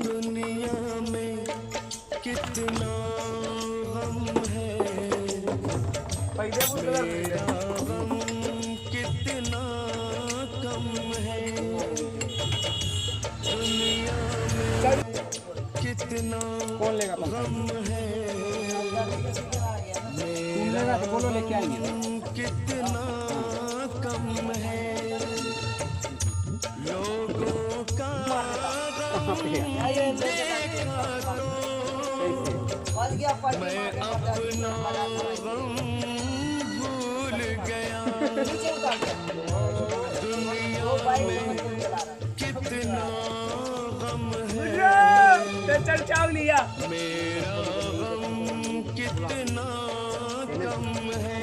दुनिया में कितना गम है, मेरा गम कितना कम है। दुनिया में कितना गम है, मेरा गम कितना कम है। लोगों का गम देखा तो मैं अपना गम भूल गया। दुनिया में कितना गम है, मेरा गम कितना कम है।